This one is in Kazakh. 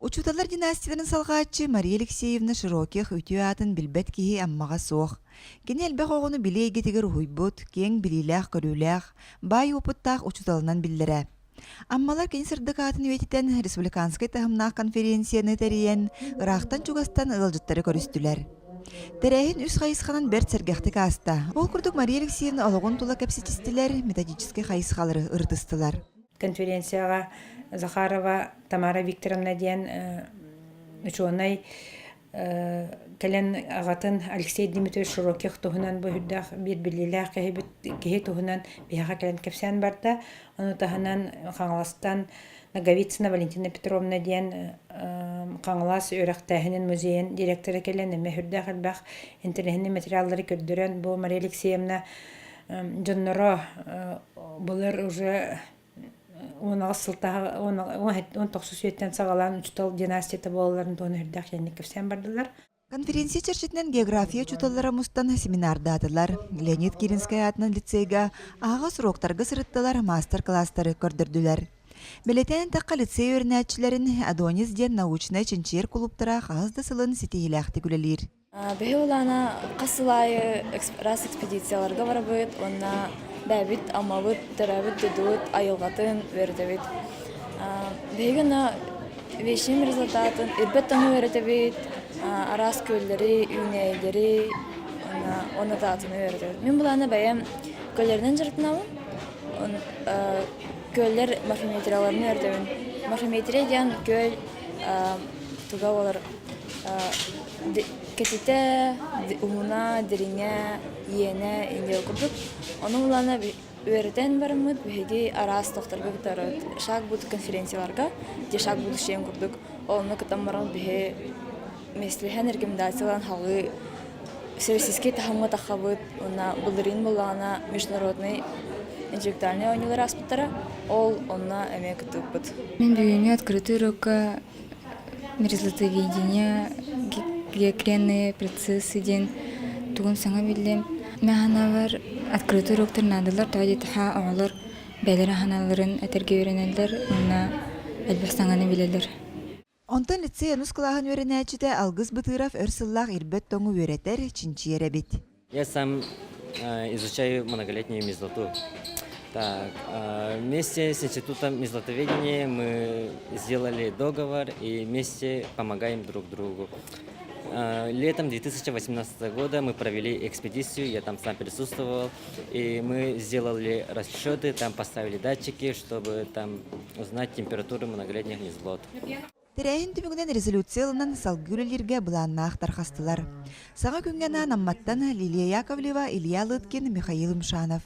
Учуталар династияның салғатчы Мария Алексеевна Широких үтіу атын білбет кихи аммаға соқ. Кені әлбәқ оғыны білейгетігер ұйбут, кен білиләқ көріләқ, бай опыттақ учуталынан білдірі. Аммалар кені сырдық атын өйтітен республиканскай тағымнақ конференцияны тәрейен ұрақтан чугастан ылжыттары көрістілер. Тәрәйін үс қайысқанын бәрт сәргәқті каста. Ол күрдік Мария Алексеевна олығын тула кәпсетістілер, методический қайысқалары ұртыстылар. Конференцияға Захарова Тамара Викторовна ден ученый кәлен ағатын Алексей Дмитриевич Широких туһунан бұйырдақ бір-бірліләқ кеге туһунан бияға кәлен кәпсән барда. Оны тағынан қаңыластан Наговицына Валентина Петровна ден қаңылас өрәқтәхінің музейін директоры кәлен әмі хүрдәқ әлбәқ интернетінің материаллары көрдірен. Бұл Мария Алексеевна жоннары бұлар уже 19 сүйеттен сағалан учтал династияты болаларын тоны үрдәқ жәнік көпсен бардылар. Конференция чәршетінен география чуталлары мұстан семинарды атылар. Леонид Киринская атынан лицейга аға сұрақтарға сырыттылар мастер-кластары көрдірділер. Белетен таққа лицей өрнәтшілерін Адонис ден научный чинчер клубтара қағызды сылын сетейләқті күлелер. Бәйі олана қасылайы рас экспедицияларға барабыд, онна бәбіт, амабыт, тәрәбіт, дүдуыт, айылғатын вердебіт. Бәйгіна вешім результатын ирбет таңы вердебіт, арас көллері, үйнәйлері, оны таатыны вердебіт. Мен бұланы бәйім көллерінен жыртынауын, көллер морфометрияларını вердебін. Морфометрия ден көл туға олар кетите, уна, деріне, иене, инде окудук. Оның уланы өрден барымыд, бәйге арас тоқтарға күтарыд. Шаг буд конференцияларға, де шаг буд шеем күрдік. Олны күтам барымыд бәйге меслихен рекомендациялан халы всероссийский тахамға тақабыд. Она бұлдырын болағына международный интеллектуальный ойнылар аспыттара, ол онна әме күтіп бұд. Мен бүгінгі открытый урокка мерзлотоведение, геокренные процессы ден тугун саңа билем. Мәханалар открытый уроктарын адылар, тағады таға оғылар, бәлері ханаларын әтерге өренелер, онна әлбәқ саңаны билелер. Онтан лицей анус кылағын өренәчіде алгыз бұтырав өрсыллақ ирбет тоңу өретер чинчи еребет. Я сам изучаю многолетнюю мерзлоту. Так, вместе с Институтом мерзлотоведения мы сделали договор и вместе помогаем друг другу. Летом 2018 года мы провели экспедицию, я там сам присутствовал, и мы сделали расчеты, там поставили датчики, чтобы там узнать температуру многолетних мерзлот. Тирәйін түмігінен резолюциялынан салгүлелерге бұланнақ тарқастылар. Саңа күнгена намматтан Лилия Яковлева, Илья Лыткин, Михаил Мшанов.